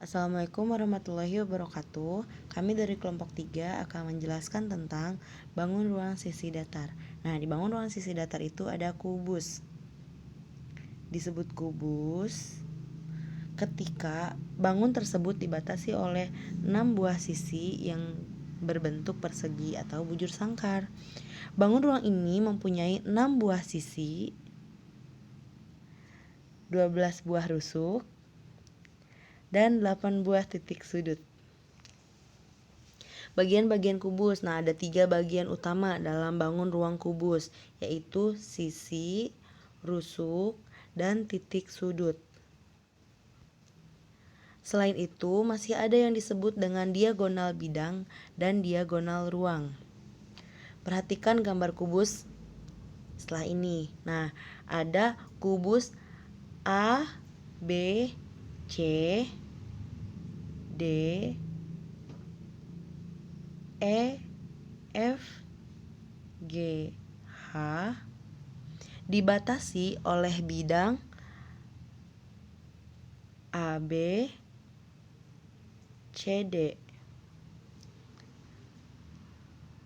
Assalamualaikum warahmatullahi wabarakatuh. Kami dari kelompok 3 akan menjelaskan tentang bangun ruang sisi datar. Nah, di bangun ruang sisi datar itu ada kubus. Disebut kubus ketika bangun tersebut dibatasi oleh 6 buah sisi yang berbentuk persegi atau bujur sangkar. Bangun ruang ini mempunyai 6 buah sisi, 12 buah rusuk, dan 8 buah titik sudut. Bagian-bagian kubus. Nah, ada 3 bagian utama dalam bangun ruang kubus, yaitu sisi, rusuk, dan titik sudut. Selain itu, masih ada yang disebut dengan diagonal bidang dan diagonal ruang. Perhatikan gambar kubus setelah ini. Nah, ada kubus A, B, C, D, E, F, G, H dibatasi oleh bidang AB, CD,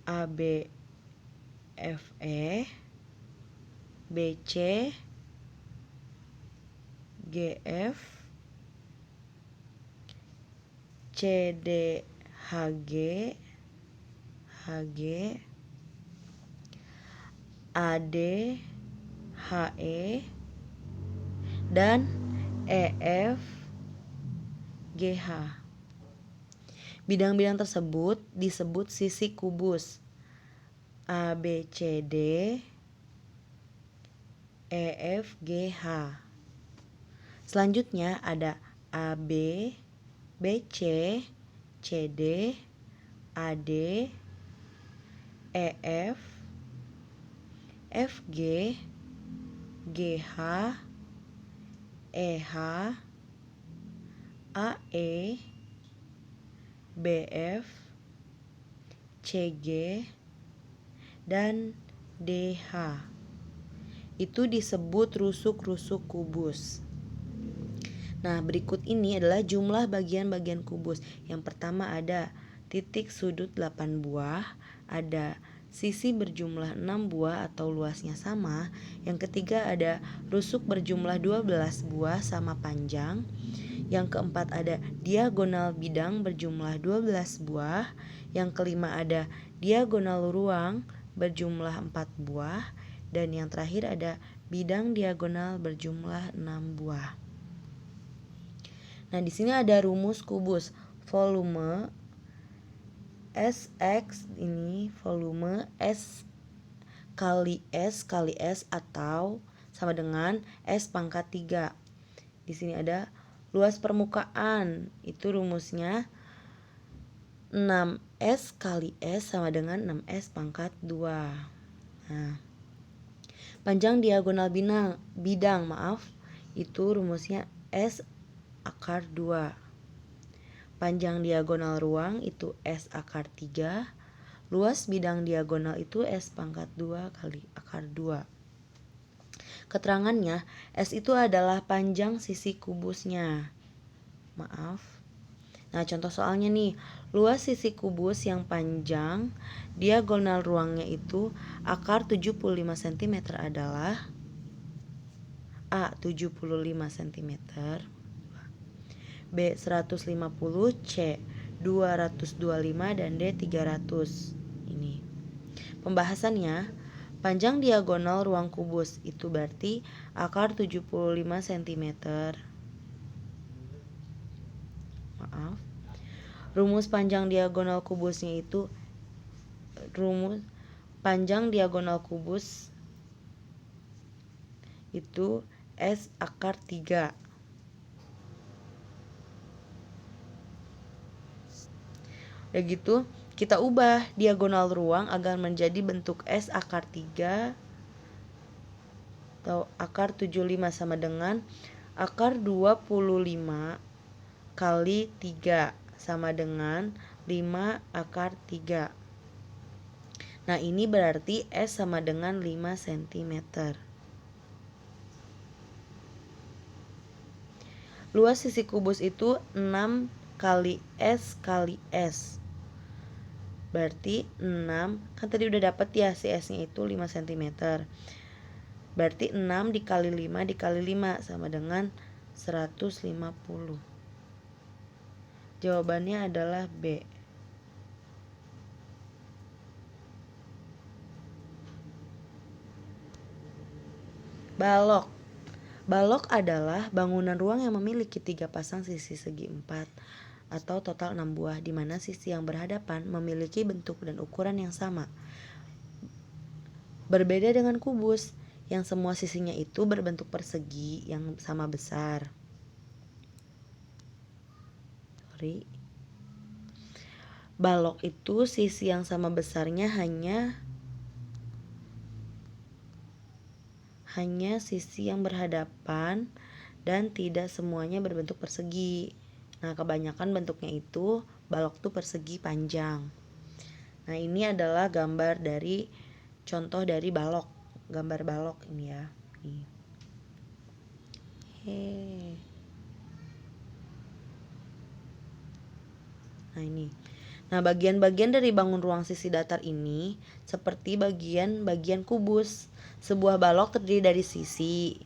AB, FE, BC, GF, CD, HG, HG, AD, HE, dan EF, GH. Bidang-bidang tersebut disebut sisi kubus. ABCD, EFGH. Selanjutnya ada AB, BC, CD, AD, EF, FG, GH, EH, AE, BF, CG, dan DH. Itu disebut rusuk-rusuk kubus. Nah, berikut ini adalah jumlah bagian-bagian kubus. Yang pertama ada titik sudut 8 buah, ada sisi berjumlah 6 buah atau luasnya sama. Yang ketiga ada rusuk berjumlah 12 buah sama panjang. Yang keempat ada diagonal bidang berjumlah 12 buah. Yang kelima ada diagonal ruang berjumlah 4 buah. Dan yang terakhir ada bidang diagonal berjumlah 6 buah. Nah, di sini ada rumus kubus. Volume SX ini volume S kali S atau sama dengan S pangkat 3. Di sini ada luas permukaan, itu rumusnya 6S kali S sama dengan 6S pangkat 2. Nah, panjang diagonal bidang, itu rumusnya S akar 2. Panjang diagonal ruang itu S akar 3. Luas bidang diagonal itu S pangkat 2 kali akar 2. Keterangannya, S itu adalah panjang sisi kubusnya. Nah, contoh soalnya nih, luas sisi kubus yang panjang diagonal ruangnya itu akar 75 cm adalah A 75 cm, B 150, C 225, dan D 300. Ini pembahasannya. Panjang diagonal ruang kubus itu berarti akar 75 cm. Rumus panjang diagonal kubusnya itu rumus panjang diagonal kubus itu S akar 3. Udah gitu, kita ubah diagonal ruang agar menjadi bentuk S akar 3 atau akar 75 sama dengan akar 25 kali 3 sama dengan 5 akar 3. Nah, ini berarti S sama dengan 5 cm. Luas sisi kubus itu 6 kali S kali S. Berarti 6, kan tadi udah dapet ya si S nya itu 5 cm. Berarti 6 dikali 5 dikali 5 sama dengan 150. Jawabannya adalah B. Balok. Balok adalah bangunan ruang yang memiliki 3 pasang sisi segi 4 atau total 6 buah, di mana sisi yang berhadapan memiliki bentuk dan ukuran yang sama. Berbeda dengan kubus, yang semua sisinya itu berbentuk persegi yang sama besar. Balok itu sisi yang sama besarnya hanya sisi yang berhadapan dan tidak semuanya berbentuk persegi. Nah, kebanyakan bentuknya itu balok tuh persegi panjang. Nah, ini adalah gambar dari contoh dari balok, gambar balok ini ya. Nah, ini. Nah, bagian-bagian dari bangun ruang sisi datar ini seperti bagian-bagian kubus. Sebuah balok terdiri dari sisi,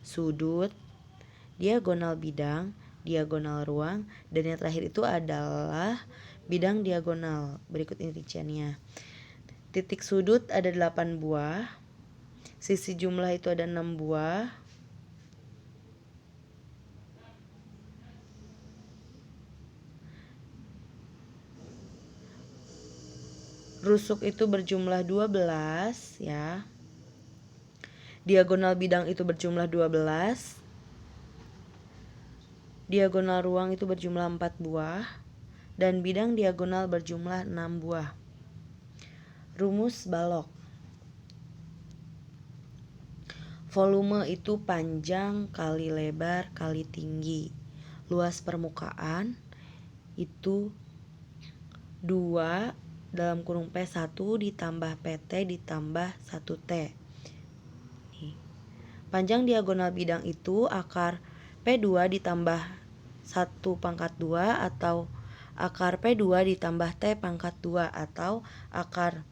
sudut, diagonal bidang, diagonal ruang, dan yang terakhir itu adalah bidang diagonal. Berikut ini rinciannya. Titik sudut ada 8 buah. Sisi jumlah itu ada 6 buah. Rusuk itu berjumlah 12 ya. Diagonal bidang itu berjumlah 12. Diagonal ruang itu berjumlah 4 buah. Dan bidang diagonal berjumlah 6 buah. Rumus balok. Volume itu panjang kali lebar kali tinggi. Luas permukaan itu 2 dalam kurung P1 ditambah PT ditambah 1T. Panjang diagonal bidang itu akar P2 ditambah 1 pangkat 2 atau akar P2 ditambah T pangkat 2 atau akar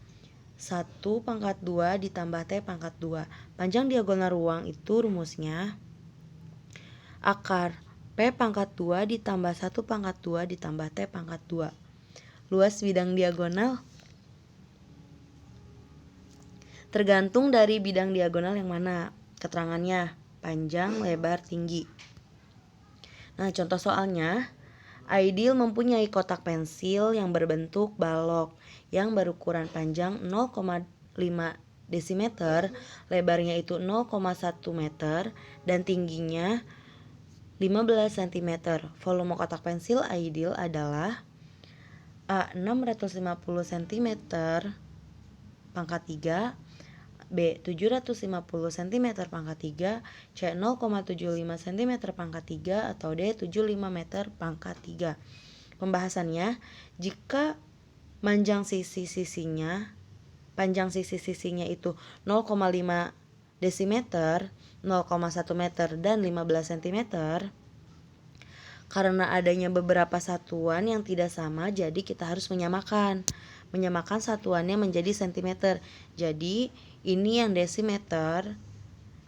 1 pangkat 2 ditambah T pangkat 2. Panjang diagonal ruang itu rumusnya akar P pangkat 2 ditambah 1 pangkat 2 ditambah T pangkat 2. Luas bidang diagonal tergantung dari bidang diagonal yang mana. Keterangannya panjang, lebar, tinggi. Nah, contoh soalnya, Aidil mempunyai kotak pensil yang berbentuk balok yang berukuran panjang 0,5 desimeter, lebarnya itu 0,1 meter, dan tingginya 15 cm. Volume kotak pensil Aidil adalah A. 650 cm pangkat 3, B. 750 cm pangkat 3, C. 0,75 cm pangkat 3, atau D. 75 meter pangkat 3. Pembahasannya, jika panjang sisi-sisinya itu 0,5 desimeter, 0,1 meter, dan 15 cm, karena adanya beberapa satuan yang tidak sama, jadi kita harus menyamakan satuannya menjadi sentimeter. Jadi ini yang desimeter,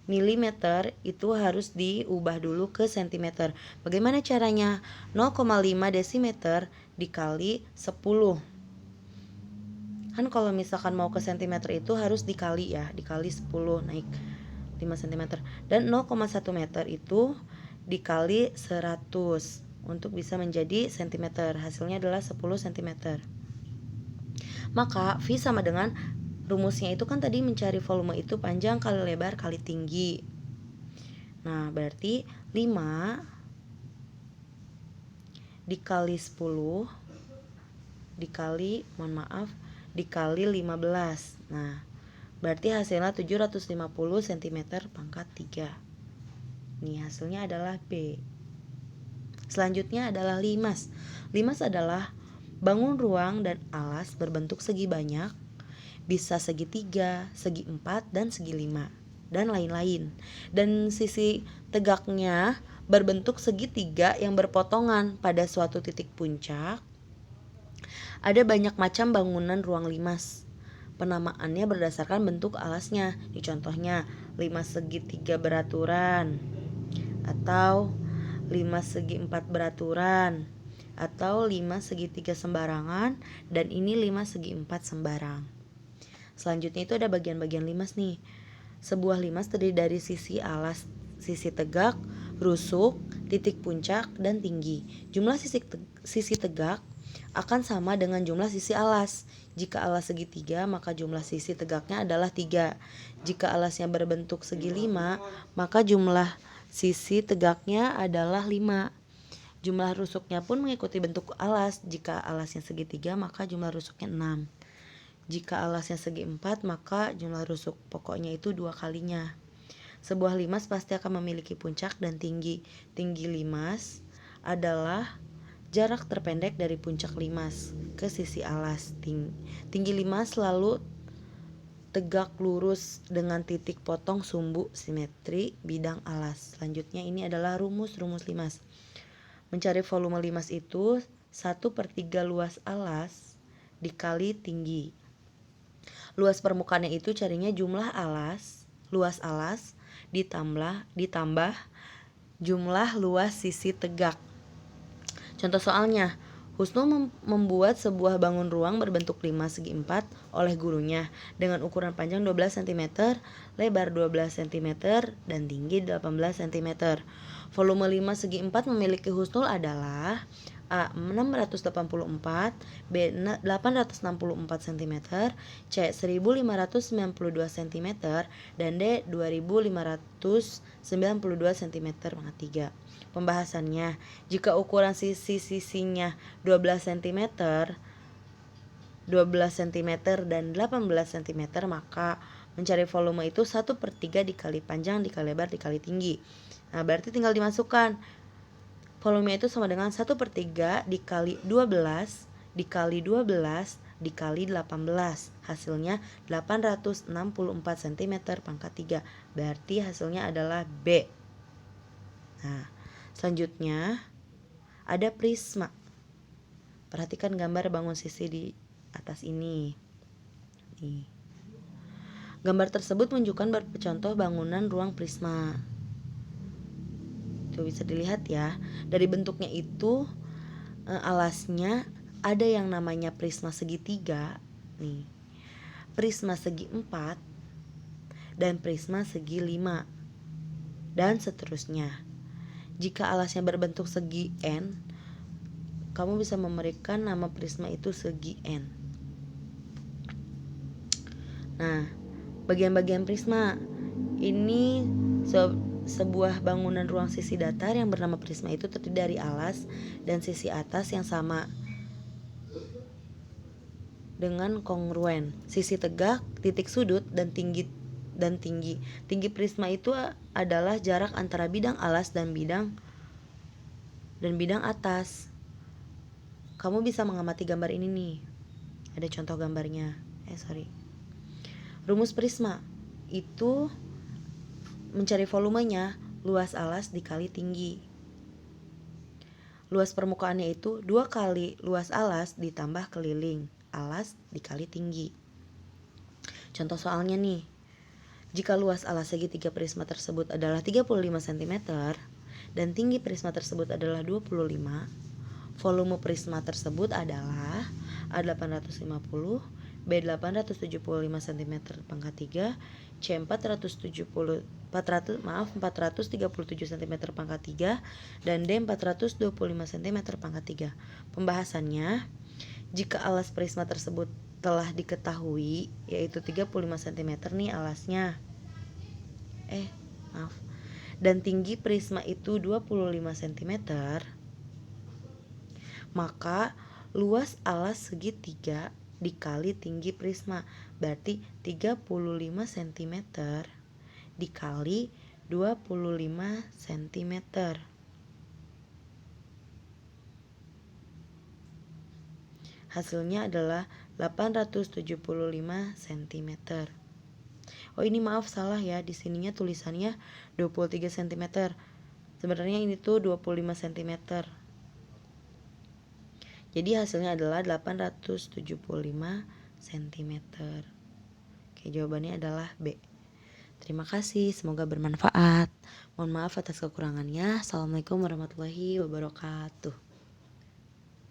milimeter itu harus diubah dulu ke sentimeter. Bagaimana caranya? 0,5 desimeter dikali 10. Kan kalau misalkan mau ke sentimeter itu harus dikali 10 naik 5 cm. Dan 0,1 meter itu dikali 100 untuk bisa menjadi sentimeter. Hasilnya adalah 10 cm. Maka V sama dengan rumusnya itu kan tadi mencari volume itu panjang kali lebar kali tinggi. Nah, berarti 5 dikali 10 dikali 15. Nah, berarti hasilnya 750 cm pangkat 3. Nih, hasilnya adalah B. Selanjutnya adalah limas. Limas adalah bangun ruang dan alas berbentuk segi banyak, bisa segi 3, segi 4, dan segi 5, dan lain-lain. Dan sisi tegaknya berbentuk segitiga yang berpotongan pada suatu titik puncak. Ada banyak macam bangunan ruang limas. Penamaannya berdasarkan bentuk alasnya. Di contohnya, limas segitiga beraturan, atau limas segi empat beraturan, atau limas segitiga sembarangan, dan ini limas segi empat sembarang. Selanjutnya itu ada bagian-bagian limas nih. Sebuah limas terdiri dari sisi alas, sisi tegak, rusuk, titik puncak, dan tinggi. Jumlah sisi tegak akan sama dengan jumlah sisi alas. Jika alas segitiga, maka jumlah sisi tegaknya adalah 3. Jika alasnya berbentuk segi 5, maka jumlah sisi tegaknya adalah 5. Jumlah rusuknya pun mengikuti bentuk alas. Jika alasnya segitiga, maka jumlah rusuknya 6. Jika alasnya segi 4, maka jumlah rusuk pokoknya itu 2 kalinya. Sebuah limas pasti akan memiliki puncak dan tinggi. Tinggi limas adalah jarak terpendek dari puncak limas ke sisi alas. Tinggi limas selalu tegak lurus dengan titik potong sumbu simetri bidang alas. Selanjutnya ini adalah rumus-rumus limas. Mencari volume limas itu 1/3 luas alas dikali tinggi. Luas permukaannya itu carinya jumlah luas alas ditambah jumlah luas sisi tegak. Contoh soalnya, Husnul membuat sebuah bangun ruang berbentuk limas segi 4 oleh gurunya dengan ukuran panjang 12 cm, lebar 12 cm, dan tinggi 18 cm. Volume limas segi 4 memiliki Husnul adalah A. 684, B. 864 cm, C. 1592 cm, dan D. 2592 cm pangkat 3. Pembahasannya, jika ukuran sisi-sisinya 12 cm, 12 cm, dan 18 cm, maka mencari volume itu 1/3 dikali panjang dikali lebar dikali tinggi. Nah, berarti tinggal dimasukkan. Volume itu sama dengan 1/3 dikali 12 dikali 12 dikali 18. Hasilnya 864 cm pangkat 3. Berarti hasilnya adalah B. Nah, selanjutnya ada prisma. Perhatikan gambar bangun sisi di atas ini. Nih. Gambar tersebut menunjukkan beberapa contoh bangunan ruang prisma. Itu bisa dilihat ya. Dari bentuknya itu alasnya ada yang namanya prisma segitiga, nih. Prisma segi 4 dan prisma segi 5 dan seterusnya. Jika alasnya berbentuk segi N, kamu bisa memberikan nama prisma itu segi N. Nah, bagian-bagian prisma ini sebuah bangunan ruang sisi datar yang bernama prisma itu terdiri dari alas dan sisi atas yang sama dengan kongruen, sisi tegak, titik sudut, dan tinggi. Tinggi prisma itu adalah jarak antara bidang alas dan bidang atas. Kamu bisa mengamati gambar ini nih. Ada contoh gambarnya. Rumus prisma itu mencari volumenya luas alas dikali tinggi. Luas permukaannya itu 2 kali luas alas ditambah keliling alas dikali tinggi. Contoh soalnya nih. Jika luas alas segitiga prisma tersebut adalah 35 cm dan tinggi prisma tersebut adalah 25, volume prisma tersebut adalah A 850, B 875 cm pangkat 3, C 437 cm pangkat 3, dan D 425 cm pangkat 3. Pembahasannya, jika alas prisma tersebut telah diketahui, yaitu 35 cm nih alasnya, dan tinggi prisma itu 25 cm, maka luas alas segitiga dikali tinggi prisma berarti 35 cm dikali 25 cm. Hasilnya adalah 875 cm. Oh, ini maaf salah ya, di sininya tulisannya 23 cm. Sebenarnya ini tuh 25 cm. Jadi hasilnya adalah 875 cm. Oke, jawabannya adalah B. Terima kasih, semoga bermanfaat. Mohon maaf atas kekurangannya. Assalamualaikum warahmatullahi wabarakatuh.